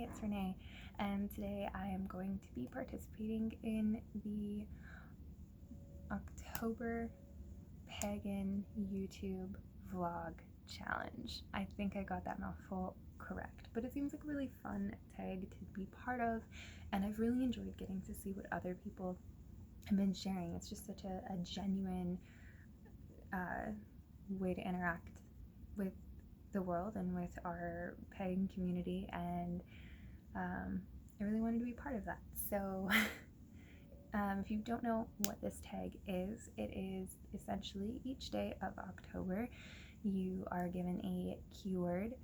Hi, it's Renee, and today I am going to be participating in the October Pagan YouTube Vlog Challenge. I think I got that mouthful correct, but it seems like a really fun tag to be part of, and I've really enjoyed getting to see what other people have been sharing. It's just such a genuine way to interact with the world and with our pagan community, and I really wanted to be part of that. So if you don't know what this tag is, it is essentially each day of October you are given a keyword,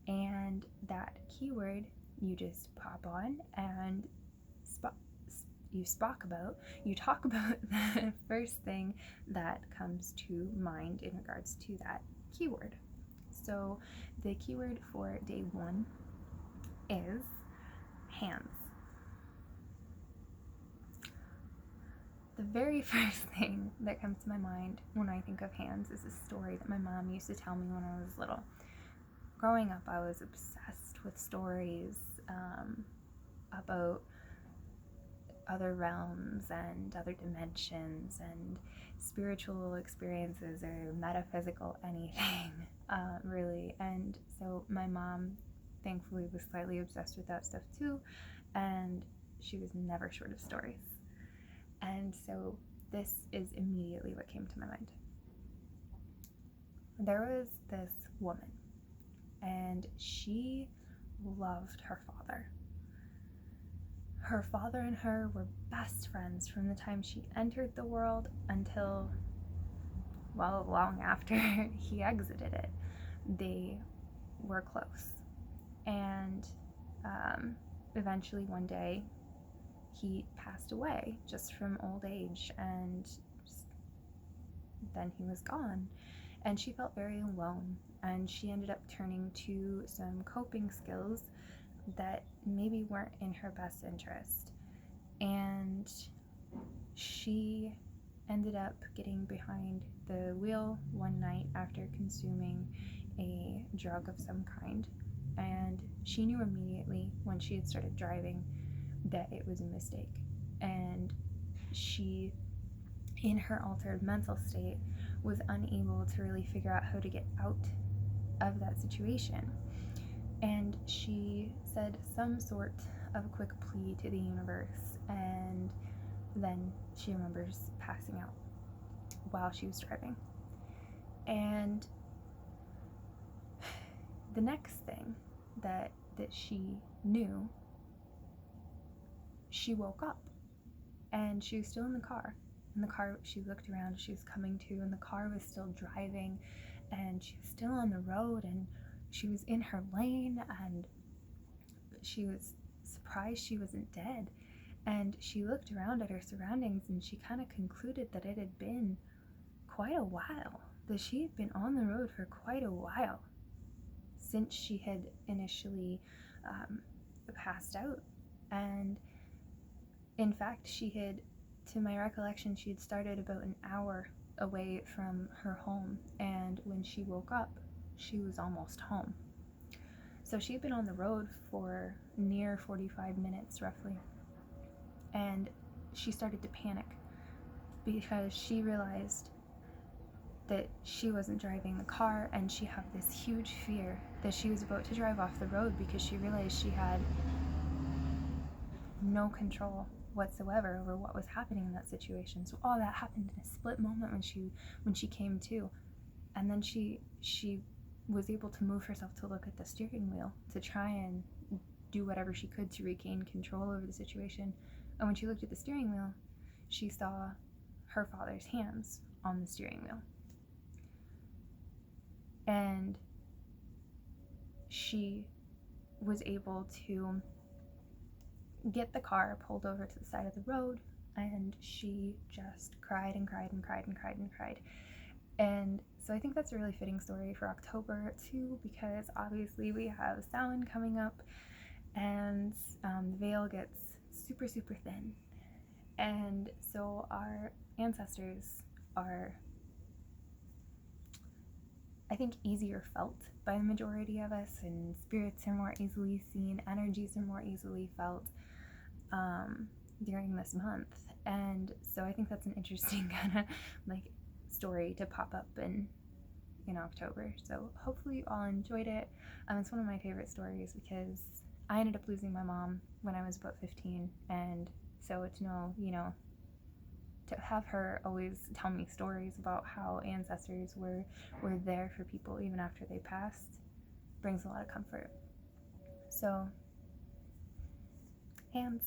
and that keyword you just pop on and you talk about the first thing that comes to mind in regards to that keyword. So the keyword for day 1 is hands. The very first thing that comes to my mind when I think of hands is a story that my mom used to tell me when I was little. Growing up, I was obsessed with stories about other realms and other dimensions and spiritual experiences or metaphysical anything, really. And so my mom, thankfully, was slightly obsessed with that stuff too, and she was never short of stories. And so this is immediately what came to my mind. There was this woman, and she loved her father. Her father and her were best friends from the time she entered the world until, well, long after he exited it. They were close. And eventually one day he passed away just from old age, and then he was gone. And she felt very alone, and she ended up turning to some coping skills that maybe weren't in her best interest. And she ended up getting behind the wheel one night after consuming a drug of some kind, and she knew immediately when she had started driving that it was a mistake. And she, in her altered mental state, was unable to really figure out how to get out of that situation. And she said some sort of quick plea to the universe, and then she remembers passing out while she was driving. And the next thing that she knew, she woke up and she was still in the car. In the car, she looked around, she was coming to, and the car was still driving, and she was still on the road, and she was in her lane, and she was surprised she wasn't dead. And she looked around at her surroundings, and she kind of concluded that it had been quite a while, that she had been on the road for quite a while since she had initially passed out. And in fact, she had, to my recollection, she had started about an hour away from her home, and when she woke up, she was almost home. So she had been on the road for near 45 minutes, roughly, and she started to panic because she realized that she wasn't driving the car, and she had this huge fear that she was about to drive off the road because she realized she had no control whatsoever over what was happening in that situation. So all that happened in a split moment when she came to. And then she was able to move herself to look at the steering wheel to try and do whatever she could to regain control over the situation. And when she looked at the steering wheel, she saw her father's hands on the steering wheel. And she was able to get the car pulled over to the side of the road, and she just cried and cried and cried and cried and cried. And so I think that's a really fitting story for October too, because obviously we have Samhain coming up, and the veil gets super, super thin. And so our ancestors are I think, easier felt by the majority of us, and spirits are more easily seen, energies are more easily felt during this month. And so I think that's an interesting kind of like story to pop up in October. So hopefully you all enjoyed it. It's one of my favorite stories because I ended up losing my mom when I was about 15, and so to know, to have her always tell me stories about how ancestors were there for people even after they passed brings a lot of comfort. So, hands.